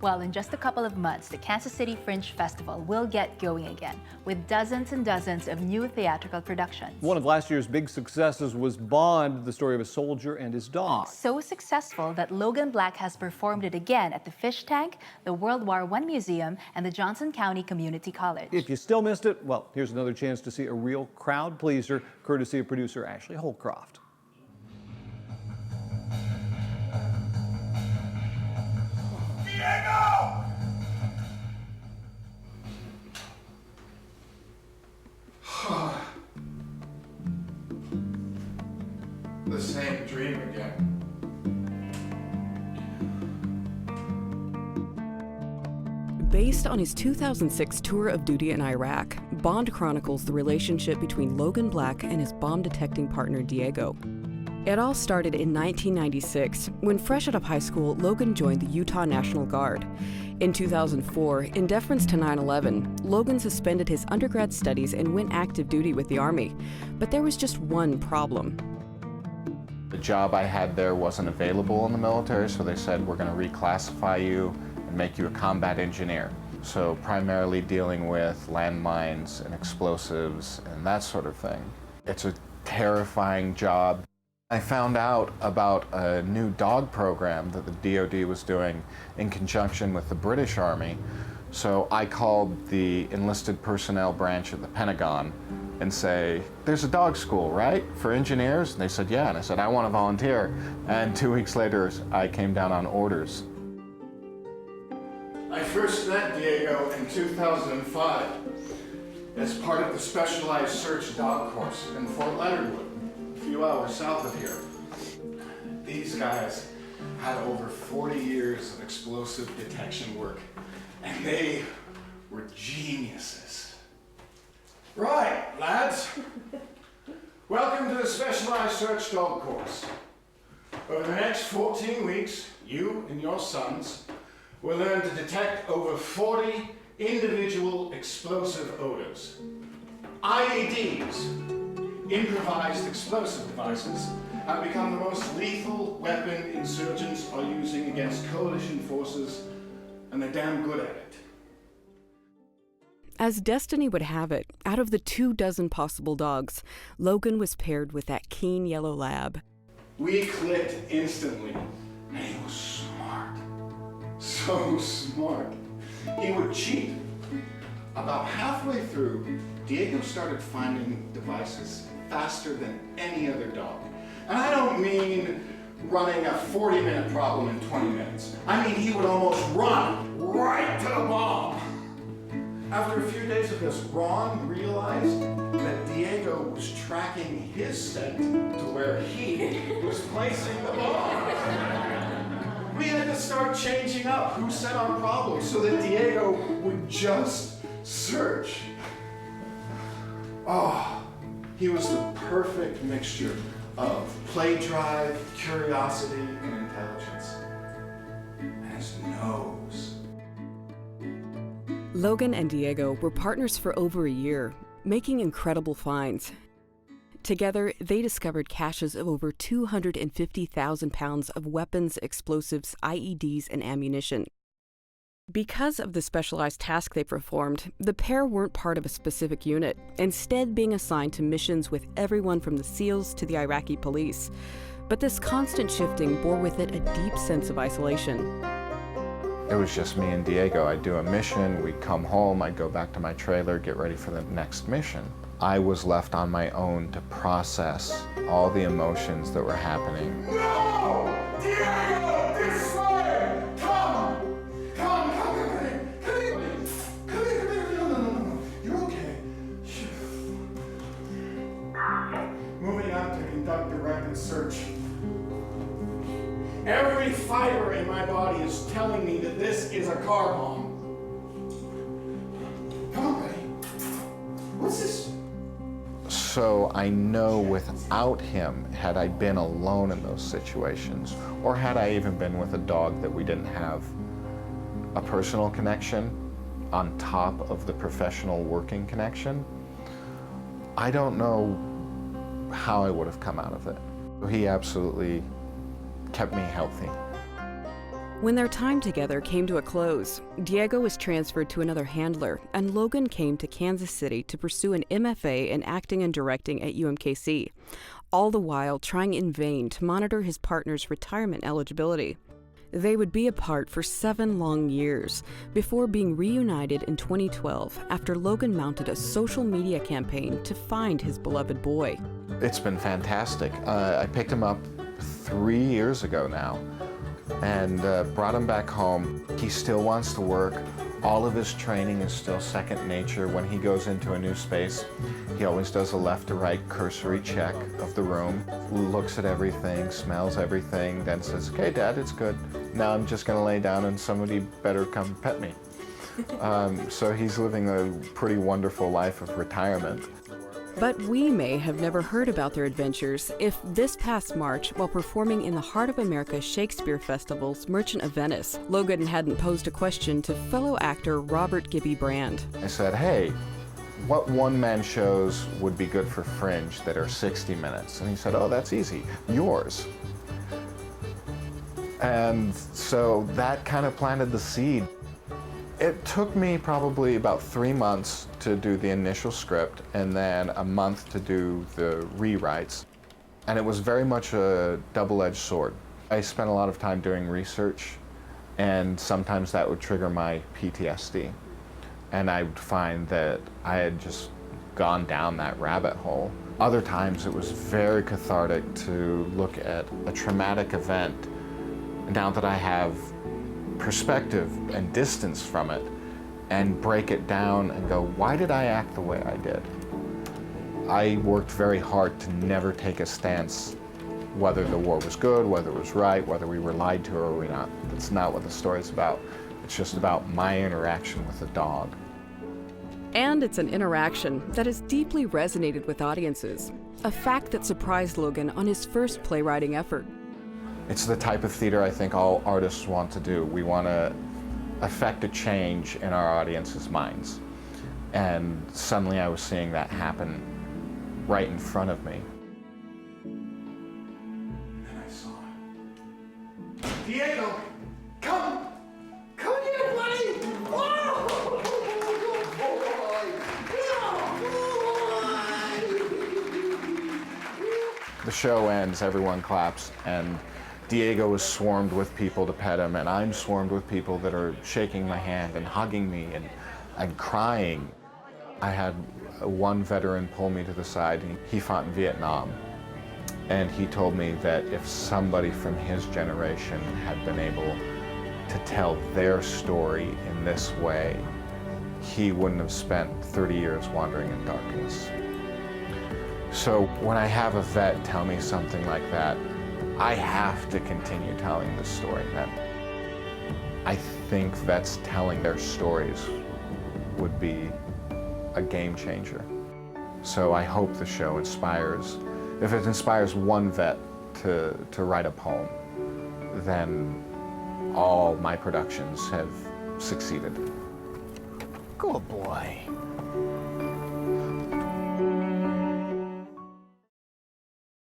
Well, in just a couple of months, the Kansas City Fringe Festival will get going again with dozens and dozens of new theatrical productions. One of last year's big successes was Bond, the story of a soldier and his dog. So successful that Logan Black has performed it again at the Fish Tank, the World War I Museum, and the Johnson County Community College. If you still missed it, well, here's another chance to see a real crowd pleaser, courtesy of producer Ashley Holcroft. Diego! The same dream again. Based on his 2006 tour of duty in Iraq, Bond chronicles the relationship between Logan Black and his bomb-detecting partner Diego. It all started in 1996, when fresh out of high school, Logan joined the Utah National Guard. In 2004, in deference to 9/11, Logan suspended his undergrad studies and went active duty with the Army. But there was just one problem. The job I had there wasn't available in the military, so they said, we're going to reclassify you and make you a combat engineer. So primarily dealing with landmines and explosives and that sort of thing. It's a terrifying job. I found out about a new dog program that the DoD was doing in conjunction with the British Army. So I called the enlisted personnel branch at the Pentagon and say, there's a dog school, right, for engineers? And they said, yeah. And I said, I want to volunteer. And 2 weeks later, I came down on orders. I first met Diego in 2005 as part of the Specialized Search Dog Course in Fort Leonard Wood, a few hours south of here. These guys had over 40 years of explosive detection work, and they were geniuses. Right, lads. Welcome to the Specialized Search Dog Course. Over the next 14 weeks, you and your sons will learn to detect over 40 individual explosive odors. IEDs, improvised explosive devices, have become the most lethal weapon insurgents are using against coalition forces, and they're damn good at it. As destiny would have it, out of the 24 possible dogs, Logan was paired with that keen yellow lab. We clicked instantly, and he was smart. So smart. He would cheat. About halfway through, Diego started finding devices faster than any other dog. And I don't mean running a 40-minute problem in 20 minutes. I mean, he would almost run right to the bomb. After a few days of this, Ron realized that Diego was tracking his scent to where he was placing the bomb. We had to start changing up who set our problems so that Diego would just search. Oh, he was the perfect mixture of play drive, curiosity, and intelligence. And his nose. Logan and Diego were partners for over a year, making incredible finds. Together, they discovered caches of over 250,000 pounds of weapons, explosives, IEDs, and ammunition. Because of the specialized task they performed, the pair weren't part of a specific unit, instead being assigned to missions with everyone from the SEALs to the Iraqi police. But this constant shifting bore with it a deep sense of isolation. It was just me and Diego. I'd do a mission, we'd come home, I'd go back to my trailer, get ready for the next mission. I was left on my own to process all the emotions that were happening. No! Diego! This way! Come! Come here! No. You're okay. Moving on to conduct a rapid search. Every fiber in my body is telling me that this is a car bomb. Come on, buddy. What's this? So I know without him, had I been alone in those situations, or had I even been with a dog that we didn't have a personal connection on top of the professional working connection, I don't know how I would have come out of it. He absolutely kept me healthy. When their time together came to a close, Diego was transferred to another handler, and Logan came to Kansas City to pursue an MFA in acting and directing at UMKC, all the while trying in vain to monitor his partner's retirement eligibility. They would be apart for 7 long years before being reunited in 2012 after Logan mounted a social media campaign to find his beloved boy. It's been fantastic. I picked him up 3 years ago now and brought him back home. He still wants to work. All of his training is still second nature. When he goes into a new space, he always does a left to right cursory check of the room, looks at everything, smells everything, then says, "Okay, Dad, it's good. Now I'm just gonna lay down and somebody better come pet me." So he's living a pretty wonderful life of retirement. But we may have never heard about their adventures if this past March, while performing in the Heart of America Shakespeare Festival's Merchant of Venice, Logan hadn't posed a question to fellow actor Robert Gibby Brand. I said, "Hey, what one-man shows would be good for Fringe that are 60 minutes? And he said, "Oh, that's easy, yours." And so that kind of planted the seed. It took me probably about 3 months to do the initial script and then a month to do the rewrites. And it was very much a double-edged sword. I spent a lot of time doing research, and sometimes that would trigger my PTSD. And I would find that I had just gone down that rabbit hole. Other times it was very cathartic to look at a traumatic event. Now that I have perspective and distance from it, and break it down and go, why did I act the way I did? I worked very hard to never take a stance whether the war was good, whether it was right, whether we were lied to or we not. That's not what the story's about. It's just about my interaction with a dog. And it's an interaction that has deeply resonated with audiences, a fact that surprised Logan on his first playwriting effort. It's the type of theater I think all artists want to do. We want to affect a change in our audience's minds. And suddenly I was seeing that happen right in front of me. And then I saw it. Diego, come! Come here, buddy! Oh, boy! The show ends, everyone claps, and Diego is swarmed with people to pet him, and I'm swarmed with people that are shaking my hand and hugging me and crying. I had one veteran pull me to the side. He fought in Vietnam, and he told me that if somebody from his generation had been able to tell their story in this way, he wouldn't have spent 30 years wandering in darkness. So when I have a vet tell me something like that, I have to continue telling this story. I think vets telling their stories would be a game changer. So I hope the show inspires, if it inspires one vet to write a poem, then all my productions have succeeded. Good boy.